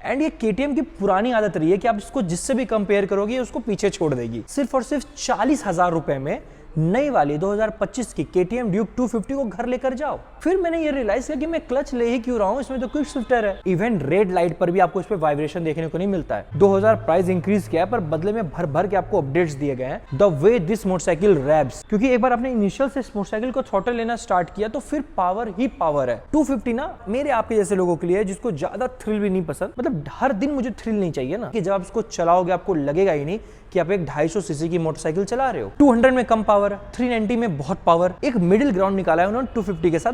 And ये KTM की पुरानी आदत रही है कि आप इसको जिससे भी कंपेयर करोगे उसको पीछे छोड़ देगी। सिर्फ और सिर्फ 40,000 रुपए में नई वाली 2025 की KTM Duke 250 को घर लेकर जाओ। फिर मैंने ये रियलाइज किया कि मैं क्लच ले ही क्यों रहा हूं, इसमें तो क्विक शिफ्टर है। इवन रेड लाइट पर भी आपको इस पे वाइब्रेशन देखने को नहीं मिलता है। 2000 प्राइस इंक्रीज किया है पर बदले में भर भर के आपको अपडेट्स दिए गए हैं। The way this motorcycle wraps, क्योंकि एक बार आपने इनिशियल से इस मोटरसाइकिल को थ्रॉटल लेना स्टार्ट किया तो फिर पावर ही पावर है। 250 ना मेरे आपके जैसे लोगों के लिए जिसको ज्यादा थ्रिल भी नहीं पसंद, मतलब हर दिन मुझे थ्रिल नहीं चाहिए ना, कि जब आप इसको चलाओगे आपको लगेगा ही नहीं कि आप एक 250 सीसी की मोटरसाइकिल चला रहे हो। 200 में कम पावर, 390 में बहुत पावर, एक मिडिल ग्राउंड निकाला है उन्होंने 250 के साथ।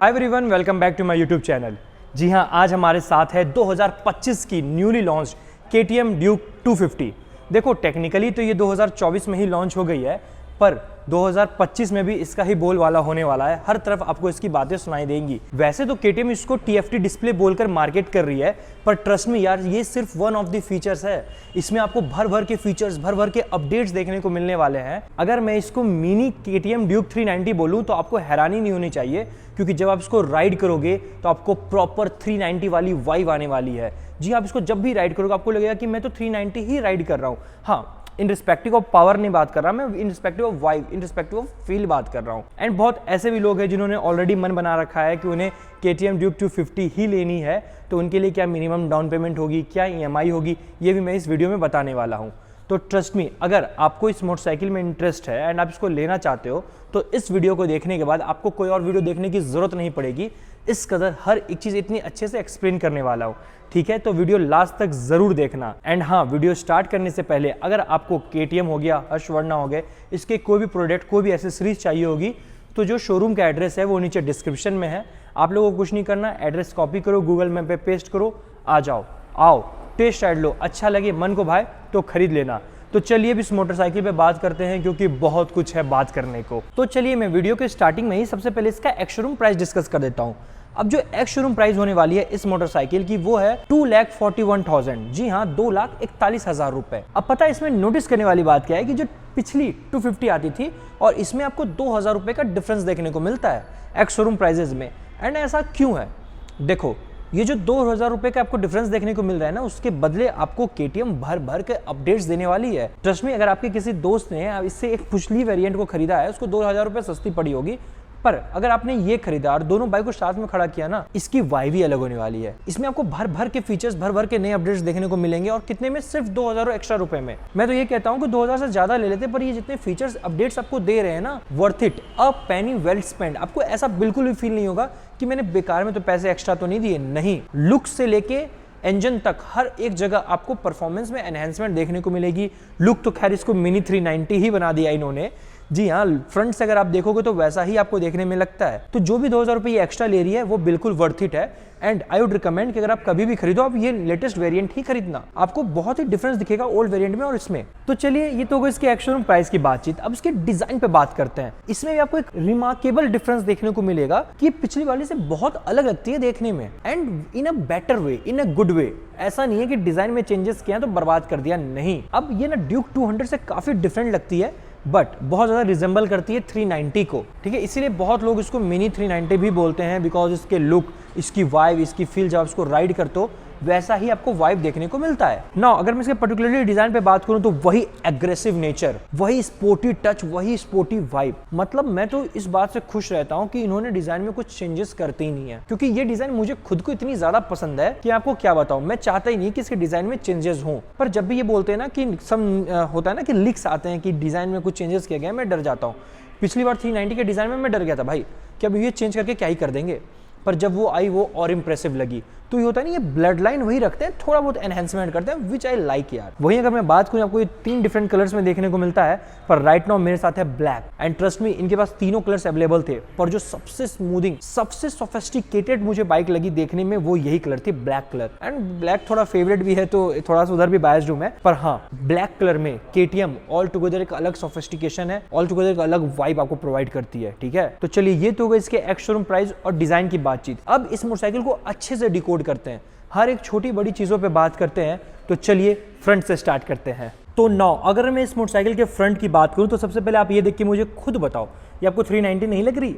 Hi everyone, welcome back to my YouTube channel. जी हाँ, आज हमारे साथ है 2025 की न्यूली लॉन्च KTM Duke 250। देखो टेक्निकली तो ये 2024 में ही लॉन्च हो गई है, पर 2025 में भी इसका ही बोलवाला होने वाला है। हर तरफ आपको इसकी बातें सुनाई देंगी। वैसे तो KTM इसको TFT डिस्प्ले बोलकर मार्केट कर रही है, पर ट्रस्ट मी यार, ये सिर्फ वन ऑफ द फीचर्स है। इसमें आपको भर भर के फीचर्स, भर भर के अपडेट्स देखने को मिलने वाले हैं। अगर मैं इसको मिनी KTM Duke 390 बोलूं तो आपको हैरानी नहीं होनी चाहिए, क्योंकि जब आप इसको राइड करोगे तो आपको प्रॉपर 390 वाली वाइब आने वाली है। जी, आप इसको जब भी राइड करोगे आपको लगेगा कि मैं तो 390 ही राइड कर रहा हूँ। हाँ, इन रिस्पेक्टिव ऑफ पावर नहीं बात कर रहा मैं, in respective of vibe, in respective of feel बात कर रहा हूँ। एंड बहुत ऐसे भी लोग हैं जिन्होंने ऑलरेडी मन बना रखा है कि उन्हें KTM Duke 250 ही लेनी है, तो उनके लिए क्या मिनिमम डाउन पेमेंट होगी, क्या EMI होगी, ये भी मैं इस वीडियो में बताने वाला हूँ। तो ट्रस्ट मी, अगर आपको इस मोटरसाइकिल में इंटरेस्ट है एंड आप इसको लेना चाहते हो तो इस वीडियो को देखने के बाद आपको कोई और वीडियो देखने की जरूरत नहीं पड़ेगी। इस कदर हर एक चीज़ इतनी अच्छे से एक्सप्लेन करने वाला हूँ, ठीक है? तो वीडियो लास्ट तक जरूर देखना। एंड हाँ, वीडियो स्टार्ट करने से पहले अगर आपको KTM हो गया, हर्षवर्धन हो गए, इसके कोई भी प्रोडक्ट, कोई भी एसेसरीज चाहिए होगी तो जो शोरूम का एड्रेस है वो नीचे डिस्क्रिप्शन में है। आप लोगों को कुछ नहीं करना, एड्रेस कॉपी करो, गूगल मैप पे पेस्ट करो, आ जाओ, आओ टेस्ट राइड लो, अच्छा लगे, मन को भाए तो खरीद लेना। तो चलिए अब इस मोटरसाइकिल पे बात करते हैं, क्योंकि बहुत कुछ है बात करने को। तो चलिए मैं वीडियो के स्टार्टिंग में ही सबसे पहले इसका एक्स शोरूम प्राइस डिस्कस कर देता हूँ। अब जो एक्स शोरूम प्राइस होने वाली है इस मोटरसाइकिल की वो है 2,41,000। जी हाँ, 2,41,000 रुपए। अब पता है इसमें नोटिस करने वाली बात क्या है कि जो पिछली 250 आती थी और इसमें आपको 2,000 रुपए का डिफरेंस देखने को मिलता है एक्स शोरूम प्राइजेस में। एंड ऐसा क्यों है? देखो, ये जो 2,000 रुपए का आपको डिफरेंस देखने को मिल रहा है ना, उसके बदले आपको KTM भर भर के अपडेट्स देने वाली है। ट्रस्ट में, अगर आपके किसी दोस्त ने इससे एक पिछली वेरिएंट को खरीदा है, उसको 2,000 रुपए सस्ती पड़ी होगी, पर अगर आपने ये खरीदा और दोनों बाइक को साथ में खड़ा किया ना, इसकी वाइब ही अलग होने वाली है। इसमें आपको भर भर के फीचर्स, भर भर के नए अपडेट्स देखने को मिलेंगे, और कितने में? सिर्फ 2,000 एक्स्ट्रा रुपए में। मैं तो ये कहता हूँ कि 2,000 से ज्यादा ले लेते, पर ये जितने फीचर्स, अपडेट्स आपको दे रहे हैं ना, worth it, a Penney well spend. आपको ऐसा बिल्कुल भी फील नहीं होगा कि मैंने बेकार में तो पैसे एक्स्ट्रा तो नहीं दिए। नहीं, लुक से लेके इंजन तक हर एक जगह आपको परफॉर्मेंस में एनहेंसमेंट देखने को मिलेगी। लुक तो खैर इसको मिनी 390 ही बना दिया इन्होंने। जी हाँ, फ्रंट से अगर आप देखोगे तो वैसा ही आपको देखने में लगता है। तो जो भी 2,000 रुपये एक्स्ट्रा ले रही है वो बिल्कुल वर्थ इट है। एंड आई वुड रिकमेंड कि अगर आप कभी भी खरीदो, आप ये लेटेस्ट वेरिएंट ही खरीदना, आपको बहुत ही डिफरेंस दिखेगा ओल्ड वेरिएंट में और इसमें। तो चलिए, ये तो होगा इसके एक्स शोरूम प्राइस की बातचीत। अब इसके डिजाइन पे बात करते हैं। इसमें भी आपको एक रिमार्केबल डिफरेंस देखने को मिलेगा कि पिछली वाली से बहुत अलग लगती है देखने में, and in a better way, in a good way. ऐसा नहीं है कि डिजाइन में चेंजेस किया तो बर्बाद कर दिया, नहीं। अब ये ना ड्यूक 200 से काफी डिफरेंट लगती है, बट बहुत ज़्यादा रिजेंबल करती है 390 को, ठीक है? इसीलिए बहुत लोग इसको मिनी 390 भी बोलते हैं, बिकॉज इसके लुक, इसकी वाइब, इसकी फील, जब आप इसको राइड करते हो वैसा ही आपको वाइब देखने को मिलता है। नाउ अगर मैं इसके पर्टिकुलरली डिजाइन पे बात करूं तो वही एग्रेसिव नेचर, वही स्पोर्टी टच, वही स्पोर्टी वाइब। मतलब मैं तो इस बात से खुश रहता हूं कि इन्होंने डिजाइन में कुछ चेंजेस करते ही नहीं है, क्योंकि ये डिजाइन मुझे खुद को इतनी ज्यादा पसंद है कि आपको क्या बताऊं। मैं चाहता ही नहीं कि इसके डिजाइन में चेंजेस हों, पर जब भी ये बोलते हैं ना कि होता है ना कि लीक्स आते हैं कि डिजाइन में कुछ चेंजेस किए गए, मैं डर जाता हूँ। पिछली बार 390 के डिजाइन में मैं डर गया था भाई कि अब ये चेंज करके क्या ही कर देंगे, पर जब वो आई वो और इंप्रेसिव लगी। तो ये होता है नहीं, ये ब्लड लाइन वही रखते हैं, थोड़ा बहुत एनहेंसमेंट करते हैं, विच आई लाइक यार। वहीं अगर मैं बात करूं, आपको ये 3 डिफरेंट कलर्स में देखने को मिलता है, पर राइट नाउ मेरे साथ है ब्लैक। एंड ट्रस्ट मी, इनके पास तीनों कलर्स अवेलेबल थे, पर जो सबसे स्मूथिंग, सबसे सोफिस्टिकेटेड मुझे बाइक लगी देखने में वो यही कलर थी, ब्लैक कलर। एंड ब्लैक थोड़ा फेवरेट भी है, तो थोड़ा सा उधर भी बायस्ड हूं मैं, पर हाँ, ब्लैक कलर में KTM ऑल टुगेदर एक अलग सोफिस्टिकेशन है, ऑल टुगेदर एक अलग वाइब आपको प्रोवाइड करती है, ठीक है? तो चलिए, ये तो होगा इसके एक्स शोरूम प्राइस और डिजाइन की बातचीत। अब इस मोटरसाइकिल को अच्छे से डिकोड करते हैं, हर एक छोटी बड़ी चीजों पे बात करते हैं। तो चलिए फ्रंट से स्टार्ट करते हैं। तो नाउ अगर मैं इस मोटरसाइकिल के फ्रंट की बात करूं तो सबसे पहले आप ये देख के मुझे खुद बताओ, ये आपको 390 नहीं लग रही?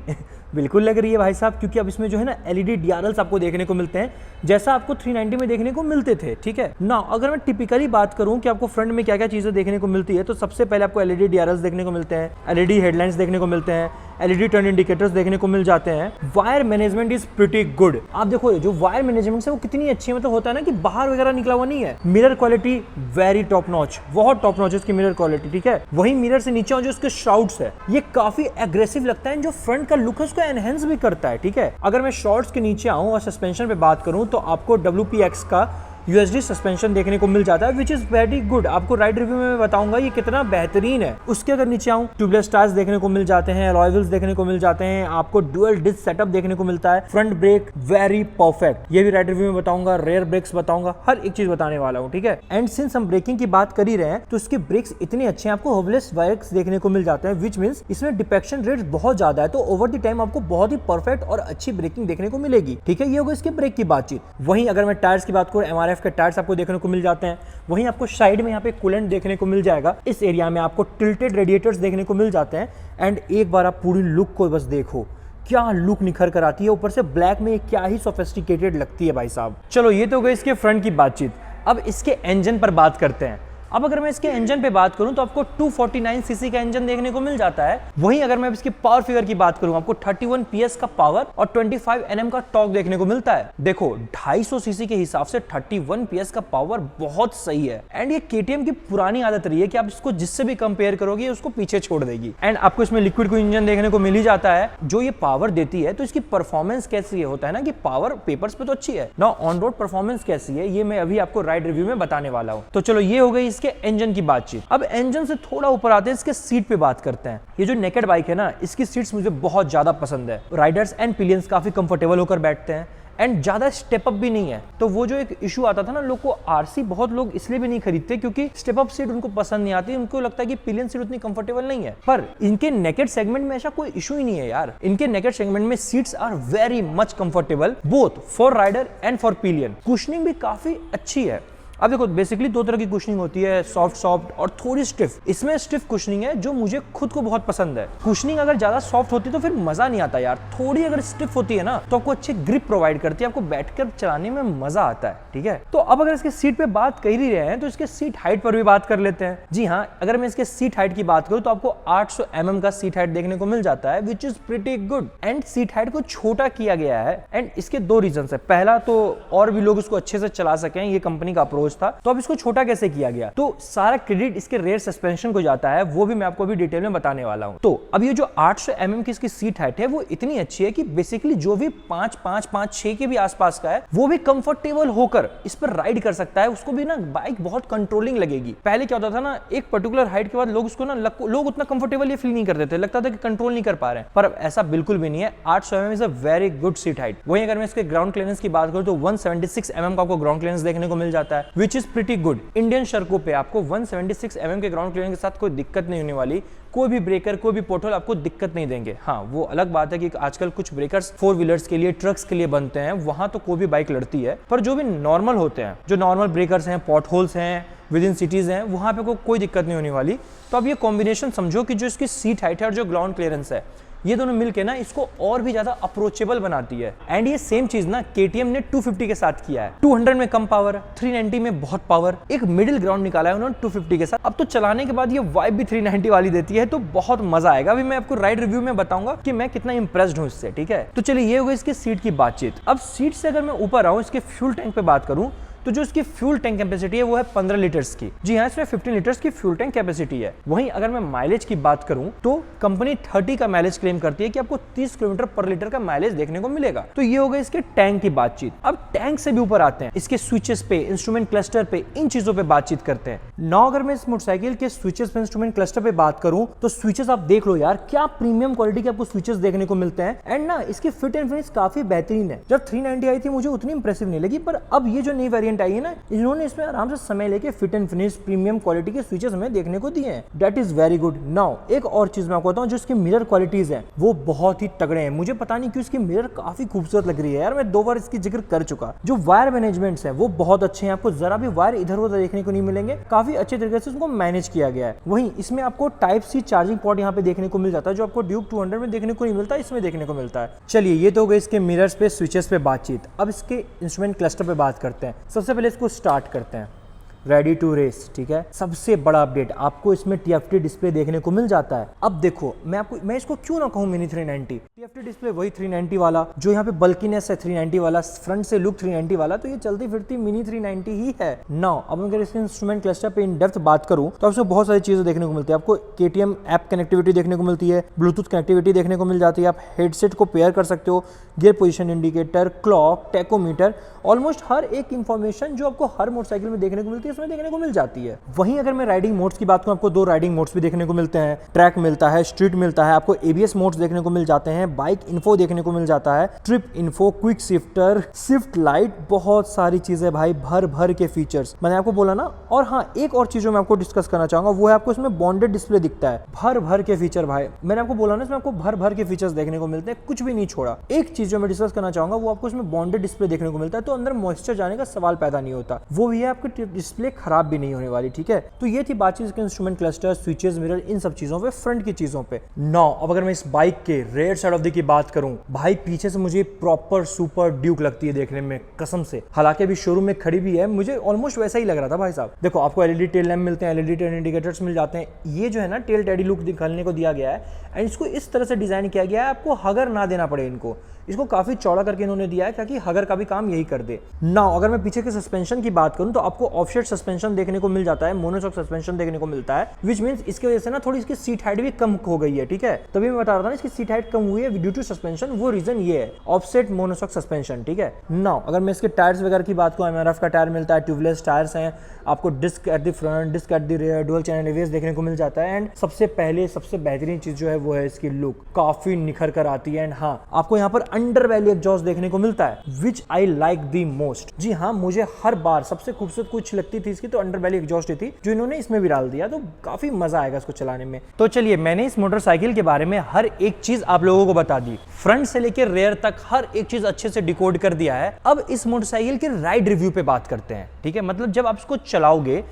बिल्कुल लग रही है भाई साहब, क्योंकि अब इसमें जो है ना एलईडी डीआरएल्स आपको देखने को मिलते हैं जैसा आपको 390 में देखने को मिलते थे। ठीक है ना, अगर मैं टिपिकली बात करूं कि आपको फ्रंट में क्या क्या चीजें देखने को मिलती है, तो सबसे पहले आपको एलईडी डीआरएल्स देखने को मिलते हैं, एलईडी हेडलाइंस देखने को मिलते हैं, एलईडी टर्न इंडिकेटर्स देखने को मिल जाते हैं। Wire management is pretty good. आप देखो जो वायर मैनेजमेंट है वो कितनी अच्छी है, मतलब होता है ना कि बाहर वगैरह निकला हुआ नहीं है। Mirror quality very top notch, बहुत टॉप नॉच है इसकी मिरर क्वालिटी। ठीक है, वही मिरर से नीचे जो इसके श्राउड्स है ये काफी एग्रेसिव लगता है, जो फ्रंट का लुक है उसको एनहेंस भी करता है। ठीक है, अगर मैं शॉर्ट्स के नीचे आऊं और सस्पेंशन पे बात करूं तो आपको WPX का USD सस्पेंशन देखने को मिल जाता है, विच इज वेरी गुड। आपको राइड रिव्यू में मैं बताऊंगा ये कितना बेहतरीन है। उसके अगर नीचे आऊं, ट्यूबलेस टायर्स देखने को मिल जाते हैं, अलॉय व्हील्स देखने को मिल जाते हैं, आपको डुअल डिस्क सेटअप देखने को मिलता है, फ्रंट ब्रेक वेरी परफेक्ट, ये भी राइड रिव्यू में बताऊंगा, रेयर ब्रेक्स बताऊंगा, हर एक चीज बताने वाला हूं। ठीक है, एंड सिंस हम ब्रेकिंग की बात कर ही रहे हैं तो इसके ब्रेक्स इतने अच्छे हैं, आपको होवलेस ब्रेक्स देखने को मिल जाते हैं, विच मींस इसमें डिफेक्शन रेट बहुत ज्यादा है, तो ओवर द टाइम आपको बहुत ही परफेक्ट और अच्छी ब्रेकिंग देखने को मिलेगी। ठीक है, ये होगा इसके ब्रेक की बातचीत। वहीं अगर मैं टायर्स की बात करूं, MRF के टायर्स आपको देखने को मिल जाते हैं। वहीं आपको साइड में यहाँ पे कूलेंट देखने को मिल जाएगा, इस एरिया में आपको टिल्टेड रेडिएटर्स देखने को मिल जाते हैं। एंड एक बार आप पूरी लुक को बस देखो, क्या लुक निखर कर आती है, ऊपर से ब्लैक में क्या ही सोफिस्टिकेटेड लगती है भाई साहब। चलो ये तो गई इसके फ्रंट की बातचीत, अब इसके इंजन पर बात करते हैं। अब अगर मैं इसके इंजन पे बात करूं तो आपको 249 सीसी का इंजन देखने को मिल जाता है। वहीं अगर मैं इसकी पावर फिगर की बात करूं, आपको 31 PS का पावर और 25 Nm का टॉर्क देखने को मिलता है। देखो 250 सीसी के हिसाब से 31 PS का पावर बहुत सही है। एंड ये KTM की पुरानी आदत रही है कि आप इसको जिससे भी कंपेयर करोगे उसको पीछे छोड़ देगी। एंड आपको इसमें लिक्विड को इंजन देखने को मिल ही जाता है, जो ये पावर देती है। तो इसकी परफॉर्मेंस कैसी है, होता है ना कि पावर पेपर्स पे तो अच्छी है ना, ऑन रोड परफॉर्मेंस कैसी है ये मैं अभी आपको राइड रिव्यू में बताने वाला हूं। तो चलो ये हो गई इसके इंजन की बातचीत। अब इंजन से थोड़ा ऊपर आते हैं, इसके सीट पे बात करते हैं। ये जो नेकेड बाइक है ना, इसकी सीट्स मुझे बहुत ज्यादा पसंद है। राइडर्स एंड पिलियंस काफी कंफर्टेबल होकर बैठते हैं एंड ज्यादा स्टेप अप भी नहीं है। तो वो जो एक इशू आता था ना, लोग को RC बहुत लोग इसलिए भी नहीं खरीदते क्योंकि स्टेप अप सीट उनको पसंद नहीं आती, उनको लगता है कि पिलियन सीट उतनी कंफर्टेबल नहीं है। पर इनके नेकेड सेगमेंट में ऐसा कोई इशू ही नहीं है यार। इनके नेकेड सेगमेंट में seats are very much comfortable both for rider and for pillion. Cushioning भी काफी अच्छी है। अब देखो बेसिकली दो तरह की कुशनिंग होती है, सॉफ्ट और थोड़ी स्टिफ। इसमें स्टिफ कुशनिंग है जो मुझे खुद को बहुत पसंद है। कुशनिंग अगर ज्यादा सॉफ्ट होती है तो फिर मजा नहीं आता यार, थोड़ी अगर स्टिफ होती है ना तो आपको अच्छी ग्रिप प्रोवाइड करती है, आपको बैठकर चलाने में मजा आता है। ठीक है, तो अब अगर इसके सीट पे बात कर ही रहे हैं तो इसके सीट हाइट पर भी बात कर लेते हैं। जी हाँ, अगर मैं इसके सीट हाइट की बात करूं तो आपको 800 mm का सीट हाइट देखने को मिल जाता है, which is pretty good. And seat height को छोटा किया गया है एंड इसके दो रीजन है। पहला तो और भी लोग इसको अच्छे से चला सकें, ये कंपनी का अप्रोच था। तो अब इसको छोटा कैसे किया गया, तो सारा क्रेडिट इसके रेयर सस्पेंशन को जाता है, वो भी मैं आपको अभी डिटेल में बताने वाला हूं। तो अब ये जो 800 mm की इसकी सीट हाइट है वो इतनी अच्छी है कि बेसिकली जो भी 5.6 के भी आसपास का है वो भी कंफर्टेबल होकर इस पर राइड कर सकता है। उसको भी ना बाइक बहुत कंट्रोलिंग लगेगी। पहले क्या होता था ना, एक पर्टिकुलर हाइट के बाद लोग उसको ना लोग उतना कंफर्टेबल ये फील नहीं करते थे, लगता था कि कंट्रोल नहीं कर पा रहे हैं। पर अब ऐसा बिल्कुल भी नहीं है। 800 mm is a very good seat height. वहीं अगर मैं इसके ग्राउंड क्लियरेंस की बात करूं तो 176 mm का आपको ग्राउंड क्लियरेंस देखने को मिल जाता है, which is pretty good. Indian सड़कों पे आपको 176 mm के ग्राउंड क्लियरेंस के साथ कोई दिक्कत नहीं होने वाली। कोई भी ब्रेकर, कोई भी पोर्टल आपको दिक्कत नहीं देंगे। हाँ, वो अलग बात है कि आजकल कुछ ब्रेकर्स 4 व्हीलर्स के लिए, ट्रक्स के लिए बनते हैं, वहां तो कोई भी बाइक लड़ती है। पर जो भी नॉर्मल होते हैं, जो नॉर्मल ब्रेकर्स हैं, पॉट होल्स हैं, विद इन सिटीज हैं, वहां पे कोई दिक्कत नहीं होने वाली। तो अब ये कॉम्बिनेशन समझो कि जो इसकी सीट हाइट है और जो ग्राउंड क्लियरेंस है, ये दोनों मिलके ना इसको और भी ज्यादा अप्रोचेबल बनाती है। एंड ये सेम चीज ना KTM ने 250 के साथ किया है। 200 में कम पावर, 390 में बहुत पावर, एक मिडिल ग्राउंड निकाला है उन्होंने 250 के साथ। अब तो चलाने के बाद ये वाइब भी 390 वाली देती है, तो बहुत मजा आएगा। अभी मैं आपको राइड रिव्यू में बताऊंगा कि मैं कितना इंप्रेस्ड हूं इससे। ठीक है, तो चलिए ये हो गई इसकी सीट की बातचीत। अब सीट से अगर मैं ऊपर आऊं, इसके फ्यूल टैंक पे बात करूं तो जो इसकी फ्यूल टैंक कैपेसिटी है वो है 15 लीटर्स की। जी हाँ, इसमें 15 लीटर्स की फ्यूल टैंक कैपेसिटी है। वहीं अगर मैं माइलेज की बात करूं तो कंपनी 30 का माइलेज क्लेम करती है कि आपको 30 किलोमीटर पर लीटर का माइलेज देखने को मिलेगा। तो ये हो गई इसके टैंक की बातचीत। अब टैंक से भी ऊपर आते हैं, इसके स्विचेस पे, इंस्ट्रूमेंट क्लस्टर पे, इन चीजों पे बातचीत करते हैं। नौ अगर मैं इस मोटरसाइकिल के स्विचेस पे, इंस्ट्रूमेंट क्लस्टर पे बात करूं तो स्विचेस आप देख लो यार, क्या प्रीमियम क्वालिटी के आपको स्विचेस देखने को मिलते हैं। एंड ना इसकी फिट एंड फिनिश काफी बेहतरीन है। जब 390 आई थी मुझे उतनी इंप्रेसिव नहीं लगी, पर अब ये जो नई वेरिएंट वेरिएंट आई है ना, इन्होंने इसमें आराम से समय लेके fit and finish premium quality के फीचर्स हमें देखने को दिए हैं। That is very good. Now एक और चीज मैं आपको बताऊं, जो इसके मिरर क्वालिटीज हैं वो बहुत ही तगड़े हैं। मुझे पता नहीं क्यों इसकी मिरर काफी खूबसूरत लग रही है यार, मैं 2 बार इसकी जिक्र कर चुका। जो वायर मैनेजमेंट्स हैं वो बहुत अच्छे हैं, आपको जरा भी वायर इधर उधर देखने को नहीं मिलेंगे, काफी अच्छे तरीके से उसको मैनेज किया गया है। वहीं इसमें आपको टाइप सी चार्जिंग पोर्ट यहाँ पे देखने को मिल जाता है, जो आपको ड्यूक 200 में देखने को नहीं मिलता, इसमें देखने को मिलता है। चलिए ये तो हो गई इसके मिरर्स पे, स्विचेस पे बातचीत। अब इसके इंस्ट्रूमेंट क्लस्टर पे बात करते हैं। सबसे पहले इसको स्टार्ट करते हैं। रेडी टू रेस, ठीक है। सबसे बड़ा अपडेट, आपको इसमें TFT डिस्प्ले देखने को मिल जाता है। अब देखो मैं इसको क्यों ना कहूं मिनी 390। TFT डिस्प्ले वही 390 वाला, जो यहाँ पे बल्कीनेस है 390 वाला, फ्रंट से लुक 390 वाला, तो ये चलती फिरती मिनी 390 ही है। नाउ अब अगर इसके इंस्ट्रूमेंट क्लस्टर पे इन डेप्थ बात करूं तो आपको बहुत सारी चीजें देखने को मिलती है। आपको KTM ऐप कनेक्टिविटी देखने को मिलती है, ब्लूटूथ कनेक्टिविटी देखने को मिल जाती है, आप हेडसेट को पेयर कर सकते हो, gear position indicator, clock, tachometer, almost हर एक इंफॉर्मेशन जो आपको हर मोटरसाइकिल में देखने को मिलती है उसमें देखने को मिल जाती है। वहीं अगर मैं राइडिंग मोड्स की बात करूं, आपको 2 राइडिंग मोड्स भी देखने को मिलते हैं, ट्रैक मिलता है, स्ट्रीट मिलता है, आपको ABS मोड्स देखने को मिल जाते हैं, बाइक इन्फो देखने को मिल जाता है, trip info, quick shifter, shift light, बहुत सारी चीजें भाई, भर भर के फीचर्स मैंने आपको बोला ना। और हाँ, एक और चीज जो मैं आपको डिस्कस करना चाहूंगा वो है आपको इसमें बॉन्डेड डिस्प्ले दिखता है, भर भर के फीचर भाई। मैंने आपको बोला ना इसमें आपको भर भर के फीचर्स देखने को मिलते हैं, कुछ भी नहीं छोड़ा। एक चीज जो मैं डिस्कस करना चाहूंगा वो आपको इसमें बॉन्डेड डिस्प्ले देखने को मिलता है, तो अंदर मॉइस्चर जाने का सवाल पैदा नहीं होता, वो भी है, आपकी डिस्प्ले खराब भी नहीं होने वाली, ठीक है। तो ये थी बातचीत के इंस्ट्रूमेंट क्लस्टर, स्विचेस, मिरर, इन सब चीजों पे, फ्रंट की चीजों पे। नाउ अब अगर मैं इस बाइक के rare side of the key बात करूं, भाई पीछे से मुझे प्रॉपर सुपर ड्यूक लगती है देखने में, कसम से। हालांकि अभी शोरूम में खड़ी भी है, मुझे ऑलमोस्ट वैसा ही लग रहा था भाई साहब। देखो आपको LED टेल लैम्प मिलते हैं, LED टेल इंडिकेटर्स मिल जाते हैं। ये जो है ना टेल टैडी लुक दिखाने को दिया गया है, एंड इसको इस तरह से डिजाइन किया गया है आपको हगर ना देना पड़े इनको। इसको काफी चौड़ा करके इन्होंने दिया है ताकि हगर का भी काम यही कर दे। नाउ अगर मैं पीछे के सस्पेंशन की बात करूं तो आपको ऑफसेट सस्पेंशन देखने को मिल जाता है, मोनोशॉक सस्पेंशन देखने को मिलता है, विच मींस इसकी वजह से ना थोड़ी इसकी सीट हाइट भी कम हो गई है, ठीक है। तभी मैं बता रहा था ना इसकी सीट हाइट कम हुई है ड्यू टू सस्पेंशन, वो रीजन ये है, ऑफसेट मोनोशॉक सस्पेंशन, ठीक है। नाउ अगर मैं इसके टायर्स वगैरह की बात करूं, MRF का टायर मिलता है, ट्यूबलेस टायर्स हैं, आपको disc at the front, disc at the rear, dual channel ABS देखने को मिल जाता है। एंड सबसे पहले सबसे बेहतरीन चीज जो है वो है इसकी लुक, काफी निखर कर आती है। एंड हाँ, आपको यहाँ पर अंडर वैली एग्जॉस्ट देखने को मिलता है, विच आई लाइक द मोस्ट। जी हाँ, मुझे हर बार सबसे खूबसूरत कुछ लगती थी इसकी तो अंडर वैली एग्जॉस्ट थी, जो इन्होंने इसमें भी डाल दिया, तो काफी मजा आएगा इसको चलाने में। तो चलिए, मैंने इस मोटरसाइकिल के बारे में हर एक चीज आप लोगों को बता दी, फ्रंट से लेकर रेयर तक हर एक चीज अच्छे से डिकोड कर दिया है। अब इस मोटरसाइकिल के राइड रिव्यू पे बात करते हैं, ठीक है। मतलब जब आप इसको चलाओगे,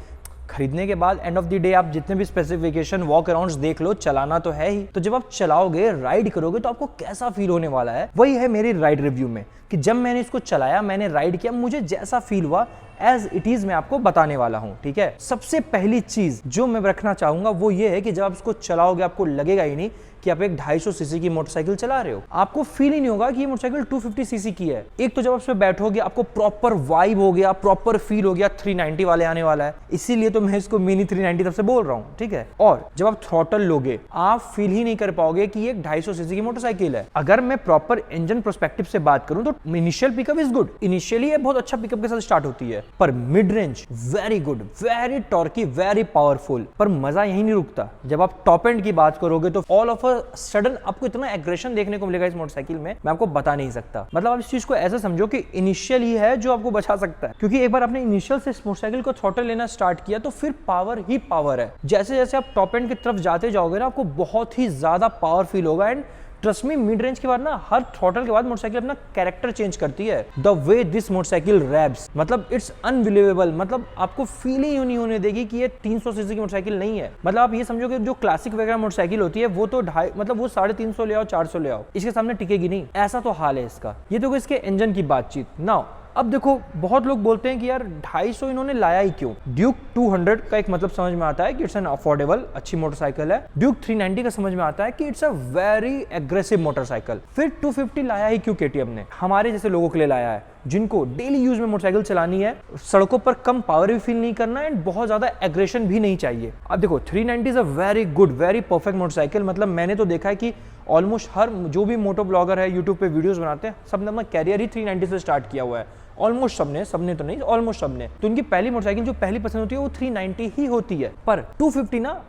खरीदने के बाद एंड ऑफ द डे आप जितने भी स्पेसिफिकेशन वॉक अराउंड्स देख लो, चलाना तो है ही, तो जब आप चलाओगे, राइड करोगे, तो आपको कैसा फील होने वाला है, वही है मेरी राइड रिव्यू में, कि जब मैंने इसको चलाया, मैंने राइड किया, मुझे जैसा फील हुआ एज इट इज मैं आपको बताने वाला हूं, ठीक है। सबसे पहली चीज जो मैं रखना चाहूंगा वो ये है कि जब आप इसको चलाओगे आपको लगेगा ही नहीं कि आप एक 250 सीसी की मोटरसाइकिल चला रहे हो, आपको फील ही नहीं होगा कि ये मोटरसाइकिल 250 सीसी की है। एक तो जब आप उसमें बैठोगे आपको प्रॉपर वाइब हो गया, प्रॉपर फील हो गया, 390 वाले आने वाला है, इसीलिए तो मैं इसको मिनी 390 तरफ से बोल रहा हूँ, ठीक है। और जब आप थ्रॉटल लोगे आप फील ही नहीं कर पाओगे कि ये 250 सीसी की मोटरसाइकिल है। अगर मैं प्रॉपर इंजन पर्सपेक्टिव से बात करूं तो initial pickup is good, initially ये बहुत अच्छा पिकअप के साथ स्टार्ट होती है, पर mid range very good, very torquey, very powerful. पर मजा यही नहीं रुकता, जब आप टॉप एंड की बात करोगे तो ऑल ऑफ सडन आपको इतना एग्रेशन देखने को मिलेगा इस मोटरसाइकिल में, मैं आपको बता नहीं सकता। मतलब आप इस चीज को ऐसे समझो कि इनिशियल ही है जो आपको बचा सकता है, क्योंकि एक बार आपने इनिशियल से इस मोटरसाइकिल को थ्रॉटल लेना स्टार्ट किया तो फिर पावर ही पावर है। जैसे जैसे आप टॉप एंड की तरफ जाते जाओगे ना, आपको बहुत ही ज्यादा पावर फील होगा। And trust me, mid range के बाद ना हर थ्रॉटल के बाद मोटरसाइकिल अपना कैरेक्टर चेंज करती है। The way this motorcycle wraps, मतलब इट्स अनबिलीवेबल, मतलब आपको फील ही नहीं होने देगी कि ये 300 सीसी की मोटरसाइकिल नहीं है। मतलब आप ये समझो कि जो क्लासिक वगैरह मोटरसाइकिल होती है वो तो मतलब वो 350 ले आओ, 400 ले आओ, इसके सामने टिकेगी नहीं, ऐसा तो हाल है इसका। ये तो इसके इंजन की बातचीत। नाउ अब देखो, बहुत लोग बोलते हैं कि यार 250 इन्होंने लाया ही क्यों। ड्यूक 200 का एक मतलब समझ में आता है कि इट्स एन अफोर्डेबल अच्छी मोटरसाइकिल है। ड्यूक 390 का समझ में आता है कि it's a very aggressive motorcycle. फिर 250 लाया ही क्यों केटीएम ने? हमारे जैसे लोगों के लिए लाया है जिनको डेली यूज में मोटरसाइकिल चलानी है, सड़कों पर कम पावर भी फील नहीं करना है, बहुत ज्यादा एग्रेशन भी नहीं चाहिए। अब देखो 390 is a very good, very perfect motorcycle. मतलब मैंने तो देखा है कि ऑलमोस्ट हर जो भी मोटो ब्लॉगर है यूट्यूब पे वीडियोस बनाते हैं, सबने अपना कैरियर ही 390 से स्टार्ट किया हुआ है। ऑलमोस्ट सबने तो नहीं, ऑलमोस्ट सबने। तो उनकी पहली मोटरसाइकिल जो पहली पसंद होती है वो 390 ही होती है। पर 250 ना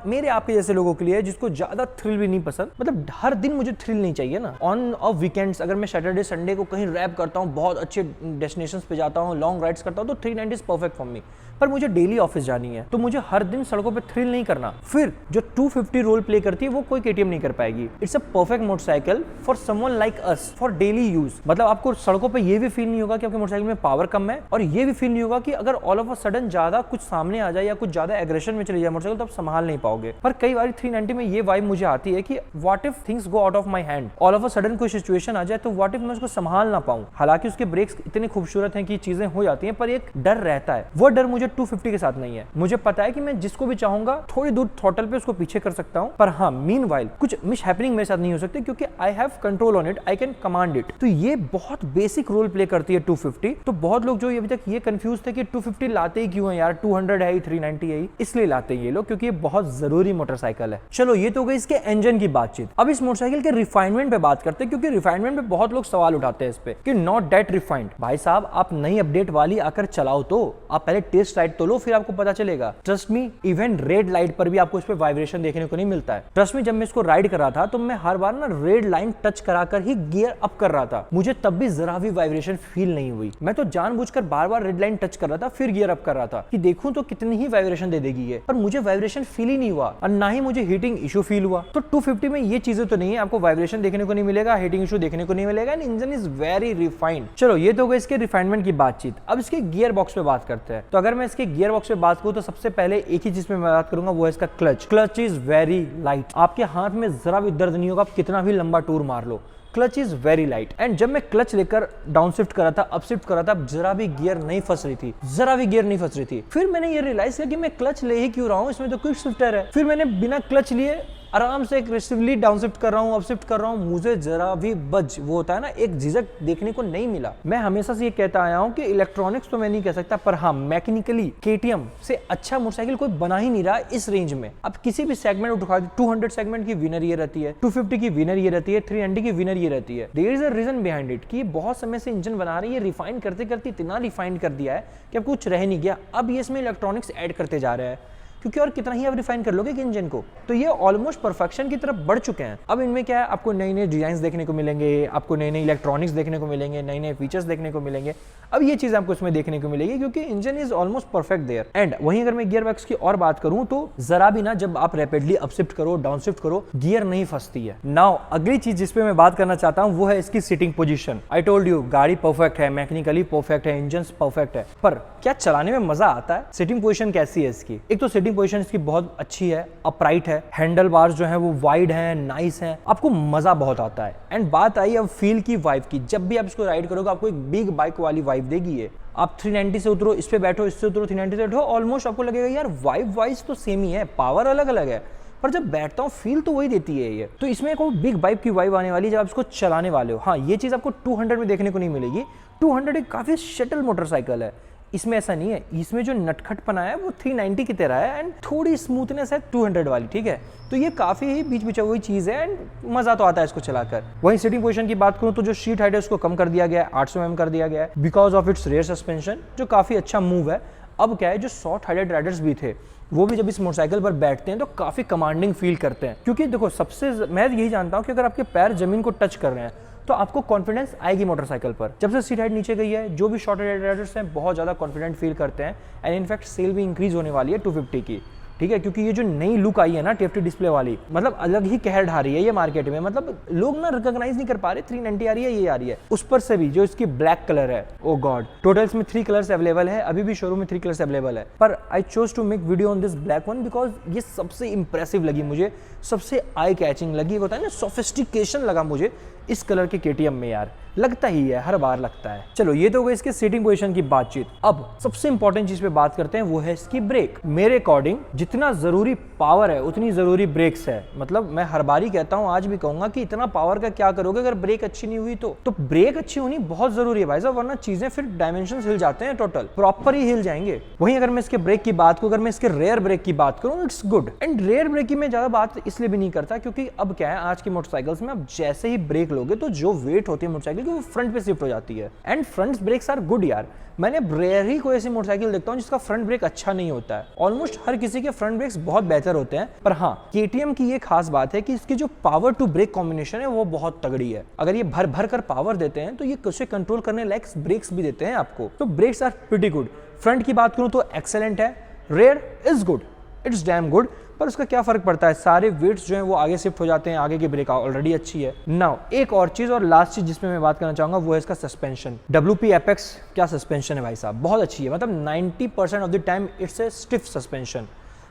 मेरे आपके जैसे लोगों के लिए जिसको ज्यादा थ्रिल भी नहीं पसंद, मतलब हर दिन मुझे थ्रिल नहीं चाहिए ना। ऑन ऑफ वीकेंड्स अगर मैं सैटरडे संडे को कहीं रैप करता हूँ, बहुत अच्छे डेस्टिनेशंस पे जाता हूँ, लॉन्ग राइड्स करता हूँ, तो 390 इज परफेक्ट फॉर मी। पर मुझे डेली ऑफिस जानी है तो मुझे हर दिन सड़कों पे थ्रिल नहीं करना। फिर जो 250 रोल प्ले करती है वो कोई KTM नहीं कर पाएगी। It's a perfect motorcycle for someone like us for daily use. मतलब आपको सड़कों पे ये भी फील नहीं होगा कि आपकी मोटरसाइकिल में पावर कम है, और ये भी फील नहीं होगा कि अगर ऑल ऑफ अ सडन ज्यादा कुछ सामने आ जाए या कुछ ज्यादा एग्रेशन में चली जाए मोटरसाइकिल तो आप संभाल नहीं पाओगे। पर कई बार 390 में ये वाइब मुझे आती है कि what if things go out of my hand, all of a sudden कोई सिचुएशन आ जाए तो व्हाट इफ मैं उसको संभाल ना पाऊं। हालांकि उसके ब्रेक्स इतने खूबसूरत हैं कि चीजें हो जाती हैं, पर एक डर रहता है। वो डर मुझे 250 के साथ नहीं है। मुझे पता है कि मैं जिसको भी चाहूंगा थोड़ी दूर थ्रॉटल पे उसको पीछे कर सकता हूं, पर हाँ मीनवाइल कुछ मिस हैपनिंग मेरे साथ नहीं हो सकती क्योंकि I have control on it, I can command it. तो ये बहुत बेसिक रोल प्ले करती है 250। तो बहुत लोग जो अभी तक ये कंफ्यूज थे कि 250 लाते ही क्यों है यार, 200 है ही, 390 है ही, इसलिए लाते हैं ये लोग क्योंकि ये बहुत जरूरी मोटरसाइकिल है। चलो ये तो गई इसके इंजन की बातचीत। अब इस मोटरसाइकिल के रिफाइनमेंट पे बात करते हैं, क्योंकि रिफाइनमेंट पे बहुत लोग सवाल उठाते हैं इस पे कि नॉट दैट रिफाइंड। भाई साहब आप नई अपडेट वाली आकर चलाओ तो आप पहले टेस्ट राइड तो लो, फिर आपको पता चलेगा। Trust me, even red light पर भी आपको इस पे वाइब्रेशन देखने को नहीं मिलता है। ट्रस्ट मी, जब मैं इसको राइड कर रहा था तो मैं हर बार ना रेड लाइन टच कराकर ही गियर अप कर रहा था, मुझे तब भी जरा भी वाइब्रेशन फील नहीं हुई। मैं तो जानबूझकर बार बार रेड लाइन टच कर रहा था फिर गियर अप कर रहा था कि देखूं तो कितनी ही वाइब्रेशन दे देगी ये, पर मुझे वाइब्रेशन फील ही नहीं हुआ और ना ही मुझे हीटिंग इशू फील हुआ। तो 250 में ये चीजें तो नहीं है, आपको वाइब्रेशन देखने को नहीं मिलेगा, हीटिंग इशू देखने को नहीं मिलेगा, and engine is very refined. चलो ये तो गई इसके रिफाइनमेंट की बातचीत। अब इसके गियर बॉक्स पे बात करते हैं। तो अगर मैं इसके गियर बॉक्स पे बात करूं तो सबसे पहले एक ही चीज पे मैं बात करूंगा, वो है इसका clutch. Clutch is very light, आपके हाथ में जरा भी दर्द नहीं होगा, आप कितना भी लंबा टूर मार लो, clutch is very light. And जब मैं क्लच लेकर डाउन शिफ्ट कर रहा था, अप शिफ्ट कर रहा था, जरा भी गियर नहीं फंस रही थी, जरा भी गियर नहीं फंस रही थी। फिर मैंने ये रियलाइज किया कि मैं क्लच ले ही क्यों रहा हूँ, इसमें तो क्विक शिफ्टर है। फिर मैंने बिना क्लच लिए आराम से एग्रेसिवली डाउन शिफ्ट कर रहा हूँ, अप शिफ्ट कर रहा हूँ, मुझे जरा भी बज वो होता है ना एक झिझक देखने को नहीं मिला। मैं हमेशा से ये कहता आया हूँ कि इलेक्ट्रॉनिक्स तो मैं नहीं कह सकता, पर हाँ मैकेनिकली KTM से अच्छा मोटरसाइकिल कोई बना ही नहीं रहा इस रेंज में। अब किसी भी सेगमेंट उठा, 200 सेगमेंट की विनर ये रहती है, 250 की विनर ये रहती है, 390 की विनर ये रहती है। There is a reason behind it कि बहुत समय से इंजन बना रही है, रिफाइन करते करते इतना रिफाइन कर दिया है कि अब कुछ रह नहीं गया। अब ये इसमें इलेक्ट्रॉनिक्स ऐड करते जा रहे हैं, क्योंकि और कितना ही आप रिफाइन कर लोगे कि इंजन को। तो ये ऑलमोस्ट परफेक्शन की तरफ बढ़ चुके हैं। अब इनमें क्या है, आपको नए नए डिजाइन देखने को मिलेंगे, आपको नए नए इलेक्ट्रॉनिक्स देखने को मिलेंगे, नए नए फीचर्स देखने को मिलेंगे। अब ये चीज आपको इसमें देखने को मिलेगी क्योंकि engine is almost perfect there. And वहीं अगर मैं गियर बॉक्स की और बात करूं तो जरा भी ना, जब आप रैपिडली अपशिफ्ट करो, डाउन शिफ्ट करो, गियर नहीं फंसती है। नाउ अगली चीज जिसपे मैं बात करना चाहता हूं वो है इसकी seating position. I told you गाड़ी परफेक्ट है, मैकेनिकली परफेक्ट है, इंजन परफेक्ट है, पर क्या चलाने में मजा आता है? सीटिंग पोजीशन कैसी है इसकी? एक तो सीटिंग पोजीशन इसकी बहुत अच्छी है, अपराइट है, हैंडल बार्स जो है वो वाइड है, नाइस है, आपको मजा बहुत आता है। एंड बात आई अब फील की, वाइब की, जब भी आप इसको राइड करोगे आपको एक बिग बाइक वाली वाइब देगी ये। आप 390 से उतरो, इस पे बैठो, इससे उतरो, 390 से बैठो, ऑलमोस्ट आपको लगेगा यार वाइब वाइज तो सेम ही है, पावर अलग अलग है, पर जब बैठता हूँ फील तो वही देती है ये। तो इसमें एक बिग बाइक की वाइब आने वाली है जब आप इसको चलाने वाले हो। हाँ ये चीज आपको 200 में देखने को नहीं मिलेगी। 200 एक काफी शटल मोटरसाइकिल है, इसमें ऐसा नहीं है। इसमें जो नटखटपना है वो 390 की तरह है एंड थोड़ी स्मूथनेस है 200 वाली, ठीक है। तो ये काफी ही बीच बीच हुई चीज है एंड मजा तो आता है इसको चलाकर। वहीं सीटिंग पोजीशन की बात करूं तो जो सीट हाइट है उसको कम कर दिया गया है, 800 mm कर दिया गया है because of its rare suspension, जो काफी अच्छा मूव है। अब क्या है, जो शॉर्ट हाइटेड राइडर्स भी थे वो भी जब इस मोटरसाइकिल पर बैठते हैं तो काफी कमांडिंग फील करते हैं, क्योंकि देखो सबसे मैं यही जानता हूं कि अगर आपके पैर जमीन को टच कर रहे हैं तो आपको कॉन्फिडेंस आएगी मोटरसाइकिल पर। जब से सीट हाइट नीचे गई है, जो भी शॉर्ट हाइटेड राइडर्स हैं बहुत ज़्यादा कॉन्फिडेंट फील करते हैं एंड इनफैक्ट सेल भी इंक्रीज होने वाली है 250 की, ठीक है। क्योंकि ये जो नई लुक आई है ना TFT डिस्प्ले वाली, मतलब अलग ही कहर ढा रही है ये मार्केट में। मतलब लोग ना रिकॉग्नाइज नहीं कर पा रहे 390 आ रही है, ये आ रही है। उस पर से भी जो इसकी ब्लैक कलर है, ओ गॉड, टोटल्स में 3 कलर्स अवेलेबल है, अभी भी शोरूम में 3 कलर्स अवेलेबल है, पर I chose to make video on this black one because ये सबसे इंप्रेसिव लगी मुझे, सबसे आई कैचिंग लगी। होता है ना सोफिस्टिकेशन लगा मुझे इस कलर के KTM में, यार लगता ही है, हर बार लगता है। चलो ये तो हो गई इसके सीटिंग पोजीशन की बातचीत। अब सबसे इंपॉर्टेंट चीज पे बात करते हैं, वो है इसकी ब्रेक। मेरे अकॉर्डिंग जितना जरूरी पावर है उतनी ज़रूरी ब्रेक्स है। मतलब मैं हर बारी कहता हूँ, आज भी कहूँगा कि इतना पावर का क्या करोगे अगर ब्रेक अच्छी नहीं हुई तो ब्रेक अच्छी होनी बहुत ज़रूरी है भाई साहब, वरना चीज़ें फिर डायमेंशन हिल जाते हैं, टोटल प्रॉपर ही हिल जाएंगे। वहीं अगर मैं इसके ब्रेक की बात करूँ, अगर मैं इसके रेयर ब्रेक की बात करूँ, it's good. And rear brake की मैं ज़्यादा बात इसलिए भी नहीं करता क्योंकि अब क्या है, आज की मोटरसाइकिल्स में अब जैसे ही ब्रेक लोगे तो जो वेट होती है मोटरसाइकिल की वो फ्रंट पे शिफ्ट हो जाती है। And front brakes are good यार। मैंने रेयर ही कोई ऐसी मोटरसाइकिल देखता हूँ जिसका फ्रंट ब्रेक अच्छा नहीं होता है। ऑलमोस्ट हर किसी के फ्रंट ब्रेक्स बहुत बेहतर होते हैं। पर हाँ, KTM की ये खास बात है कि इसकी जो पावर टू ब्रेक कॉम्बिनेशन है वो बहुत तगड़ी है। अगर ये भर भर कर पावर देते हैं तो ये उसे कंट्रोल करने लायक ब्रेक्स भी देते हैं आपको। तो brakes are pretty good. Front की बात करूँ तो एक्सेलेंट है, rear is good, it's damn good. पर उसका क्या फर्क पड़ता है, सारे वेट्स जो हैं वो आगे शिफ्ट हो जाते हैं, आगे की ब्रेक ऑलरेडी अच्छी है। नाउ एक और चीज़ और लास्ट चीज़ जिसमें मैं बात करना चाहूँगा वो है इसका सस्पेंशन। WP Apex क्या सस्पेंशन है भाई साहब, बहुत अच्छी है। मतलब 90% of the time it's a stiff suspension.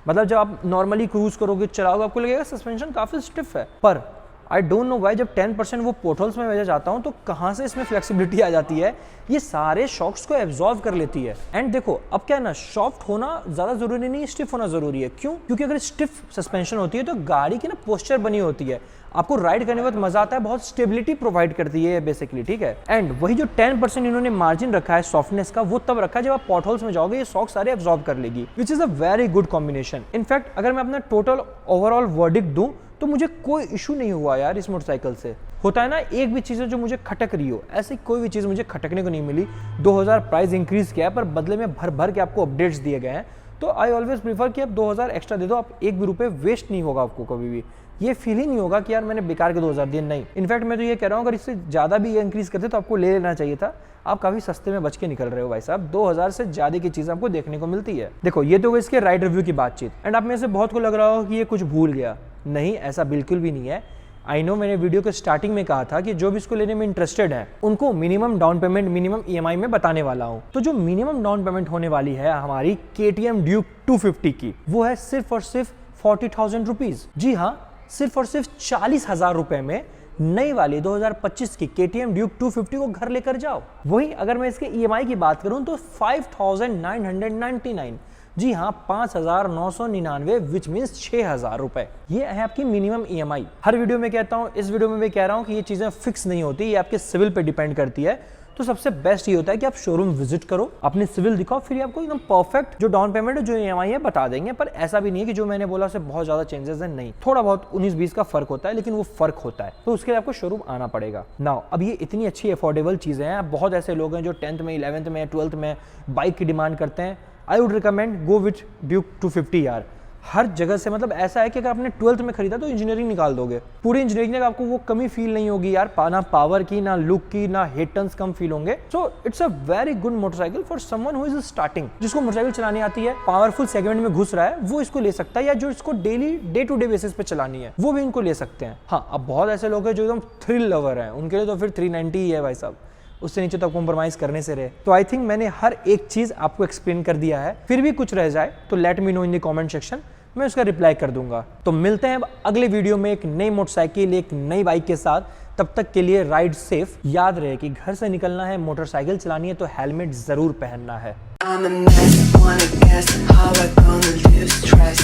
मतलब जब आप नॉर्मली क्रूज करोगे, चलाओगे, आपको लगेगा सस्पेंशन काफ़ी स्टिफ है। पर आई डोंट नो वाई जब 10% वो पोर्टल्स में मैं जाता हूँ तो कहाँ से इसमें फ्लेक्सिबिलिटी आ जाती है, ये सारे शॉक्स को एब्जॉर्व कर लेती है। एंड देखो अब क्या है ना, सॉफ्ट होना ज़्यादा ज़रूरी नहीं, स्टिफ होना ज़रूरी है। क्यों? क्योंकि अगर स्टिफ सस्पेंशन होती है तो गाड़ी की ना पोस्चर बनी होती है, आपको राइड करने में बहुत मजा आता है, बहुत स्टेबिलिटी प्रोवाइड करती है बेसिकली, ठीक है। एंड वही जो 10% इन्होंने मार्जिन रखा है सॉफ्टनेस का, वो तब रखा है जब आप पॉटहोल्स में जाओगे ये सॉक्स सारे एब्जॉर्ब कर लेगी, which is a very good combination. In fact अगर मैं अपना टोटल ओवरऑल वर्डिक्ट दूं तो मुझे कोई इशू नहीं हुआ यार इस मोटरसाइकिल से। होता है ना एक भी चीज़ जो मुझे खटक रही हो, ऐसी कोई भी चीज़ मुझे खटकने को नहीं मिली। 2000 प्राइस इंक्रीज किया है पर बदले में भर भर के आपको अपडेट्स दिए गए हैं। तो आई ऑलवेज प्रीफर कि आप 2000 एक्स्ट्रा दे दो, आप एक भी रुपये वेस्ट नहीं होगा आपको कभी भी। ये फील ही नहीं होगा कि यार मैंने बेकार के 2000 दिए, नहीं। इनफैक्ट मैं तो ये कह रहा हूँ अगर इससे ज़्यादा भी ये इंक्रीज करते तो आपको ले लेना चाहिए था। आप काफ़ी सस्ते में बच के निकल रहे हो भाई साहब, 2000 से ज़्यादा की चीज़ आपको देखने को मिलती है। देखो ये तो हो इसके राइड रिव्यू की बातचीत। एंड आप में से बहुत को लग रहा हो कि ये कुछ भूल गया, नहीं ऐसा बिल्कुल भी नहीं है। आई नो मैंने वीडियो के स्टार्टिंग में कहा था कि जो भी इसको लेने में इंटरेस्टेड है उनको minimum down payment, minimum EMI में बताने वाला हूँ। तो जो मिनिमम डाउन पेमेंट होने वाली है हमारी KTM Duke 250 की, वो है सिर्फ और सिर्फ 40,000 रुपीज़। जी हाँ, सिर्फ और सिर्फ 40,000 रुपए में नई वाली 2025 की KTM Duke 250 को घर लेकर जाओ। वही अगर मैं इसके EMI की बात करूं तो 5,999, जी हाँ 5,999, विच मीन्स 6,000 रुपए। ये है आपकी मिनिमम EMI। हर वीडियो में कहता हूँ, इस वीडियो में भी कह रहा हूँ कि ये चीज़ें फिक्स नहीं होती, ये आपके सिविल पे डिपेंड करती है। तो सबसे बेस्ट ये होता है कि आप शोरूम विजिट करो, अपने सिविल दिखाओ, फिर आपको एकदम परफेक्ट जो डाउन पेमेंट है, जो EMI है बता देंगे। पर ऐसा भी नहीं है कि जो मैंने बोला उससे बहुत ज़्यादा चेंजेस है, नहीं, थोड़ा बहुत 19-20 का फर्क होता है, लेकिन वो फर्क होता है। तो उसके लिए आपको शोरूम आना पड़ेगा। नाउ अब ये इतनी अच्छी अफोर्डेबल चीज़ें हैं, बहुत ऐसे लोग हैं जो 10th में, 11th में, 12th में बाइक की डिमांड करते हैं। I would recommend go with Duke 250 यार। हर जगह से मतलब ऐसा है कि अगर आपने 12th में खरीदा तो इंजीनियरिंग निकाल दोगे, पूरी इंजीनियरिंग में आपको वो कमी फील नहीं होगी यार, ना पावर की, ना लुक की, ना हेड टर्न्स कम फील होंगे। So it's a very good motorcycle for someone who is starting, जिसको मोटरसाइकिल चलानी आती है, पावरफुल सेगमेंट में घुस रहा है, वो इसको ले सकता है, या जो इसको daily day to day basis पे चलानी है वो भी इनको ले सकते हैं। हाँ, अब बहुत ऐसे लोग हैं जो एकदम थ्रिल लवर हैं, उनके लिए तो फिर 390 ही है भाई साहब, उससे नीचे तो कॉम्प्रोमाइज करने से रहे। तो आई थिंक मैंने हर एक चीज़ आपको एक्सप्लेन कर दिया है। फिर भी कुछ रह जाए तो let me know in the comment section, मैं उसका रिप्लाई कर दूंगा। तो मिलते हैं अब अगले वीडियो में एक नई मोटरसाइकिल, एक नई बाइक के साथ। तब तक के लिए राइड सेफ। याद रहे कि घर से निकलना है, मोटरसाइकिल चलानी है तो हेलमेट जरूर पहनना है। I'm a mess, wanna guess how I gonna lose trust.